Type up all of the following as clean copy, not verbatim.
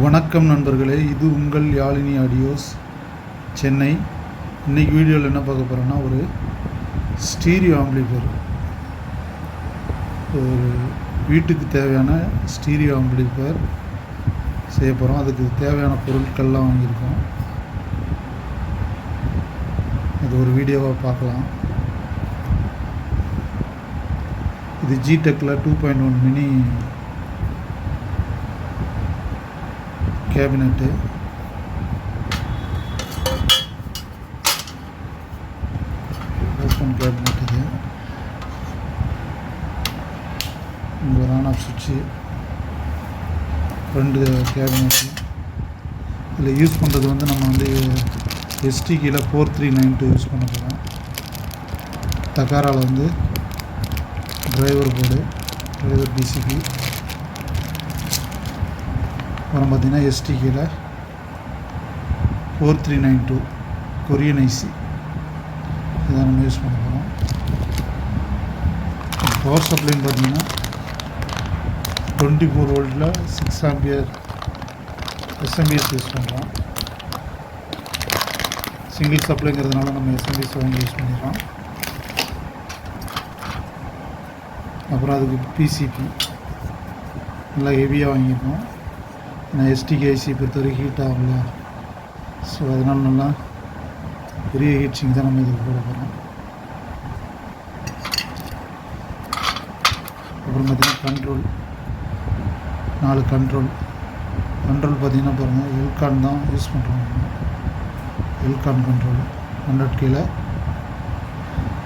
வணக்கம் நண்பர்களே, இது உங்கள் யாழினி ஆடியோஸ் சென்னை. இன்றைக்கி வீடியோவில் என்ன பார்க்க போகிறோன்னா, ஒரு ஸ்டீரியோ ஆம்பிளிஃபையர், ஒரு வீட்டுக்கு தேவையான ஸ்டீரியோ ஆம்பிளிஃபையர் செய்ய போகிறோம். அதுக்கு தேவையான பொருட்கள்லாம் வாங்கியிருக்கோம். அது ஒரு வீடியோவாக பார்க்கலாம். இது ஜிடெக்கில் 2.1 மினி கேபினெட்டு. Open cabinet. இது இங்கே ஒரு ஆன் ஆஃப் சுவிட்சு, 2 கேபினெட்டு. இதில் யூஸ் பண்ணுறது நம்ம எஸ்டி கீழே 4392 யூஸ் பண்ண போகிறோம். தக்காராவில் டிரைவர் போர்டு, டிரைவர் பிசிபி. அப்புறம் பார்த்திங்கன்னா எஸ்டி கீழே 4392 கொரியன் ஐசி. இதான் நம்ம யூஸ் பண்ண போகிறோம். பவர் சப்ளைன்னு பார்த்திங்கன்னா 24 வோல்ட்டில் 6 ஆம்பியர் எஸ்எம்பிஎஸ் யூஸ் பண்ணுறோம். சிங்கிள் சப்ளைங்கிறதுனால நம்ம எஸ்எம்பிஎஸ் வாங்கி யூஸ் பண்ணிடுறோம். அப்புறம் அதுக்கு பிசிபி நல்லா ஹெவியாக வாங்கியிருக்கோம். ஏன்னா எஸ்டிக்கு ஐசி பொறுத்த வரைக்கும் ஹீட் ஆகல. ஸோ அதனால் நல்லா பெரிய ஹீட் சிங் தான் நம்ம இதுக்கு போட போகிறோம். அப்புறம் பார்த்திங்கன்னா கண்ட்ரோல், 4 கண்ட்ரோல் பார்த்திங்கன்னா பாருங்கள், எல்கான் தான் யூஸ் பண்ணுறோம். எல்கான் கண்ட்ரோல் 100 கீழே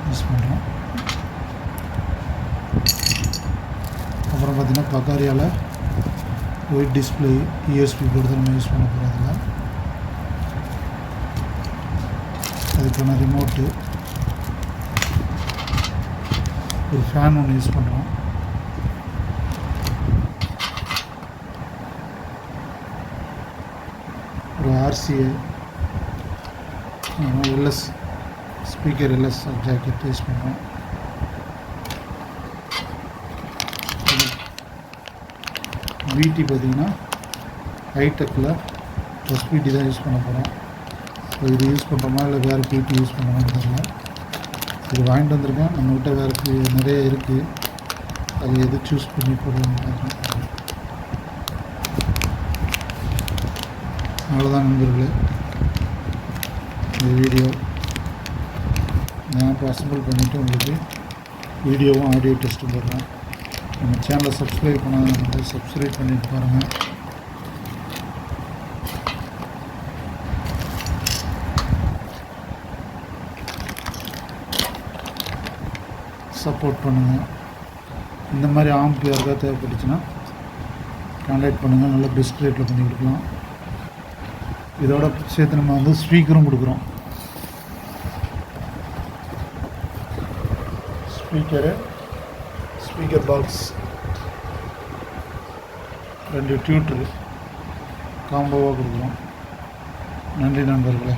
யூஸ் பண்ணுறோம். அப்புறம் பார்த்திங்கன்னா பக்காரியால் ஒயிட் டிஸ்பிளே யூஎஸ்பி போர்டு தான் நம்ம யூஸ் பண்ண போகிறோம். அதுக்கான ரிமோட்டு, ஒரு ஃபேன் ஒன்று யூஸ் பண்ணுறோம். ஒரு RCA LS speaker, LS jacket use பண்ணுறோம். விடி பார்த்திங்கன்னா ஹைடெக்கில் எஸ்பிடி தான் யூஸ் பண்ண போகிறோம். ஸோ இது யூஸ் பண்ணுறோமா இல்லை வேறு பிடி யூஸ் பண்ணுறோமான்னு தெரியல. இது வாங்கிட்டு வந்திருக்கேன். நம்மகிட்ட வேறு நிறைய இருக்குது. அது எது சூஸ் பண்ணி போடுவோம்னு பார்க்குறோம். அவ்வளோதான் நண்பர்களே, இந்த வீடியோ நான் இப்போ அசம்பிள் பண்ணிவிட்டு உங்களுக்கு வீடியோவும் ஆடியோ டெஸ்ட்டும் போடுறேன். நம்ம சேனலை சப்ஸ்கிரைப் பண்ணாதவங்க சப்ஸ்கிரைப் பண்ணிட்டு பாருங்கள். சப்போர்ட் பண்ணுங்கள். இந்த மாதிரி ஆம்பியர்காக தேவைப்பட்டுச்சுன்னா கான்டாக்ட் பண்ணுங்கள். நல்ல பெஸ்ட் ரேட்டில் பண்ணி கொடுக்கலாம். இதோட சேர்த்து நம்ம ஸ்பீக்கரும் கொடுக்குறோம். ஸ்பீக்கர் பாக்ஸ், 2 டியூட்டரு காம்போவாக கொடுக்குறோம். நன்றி நண்பர்களே.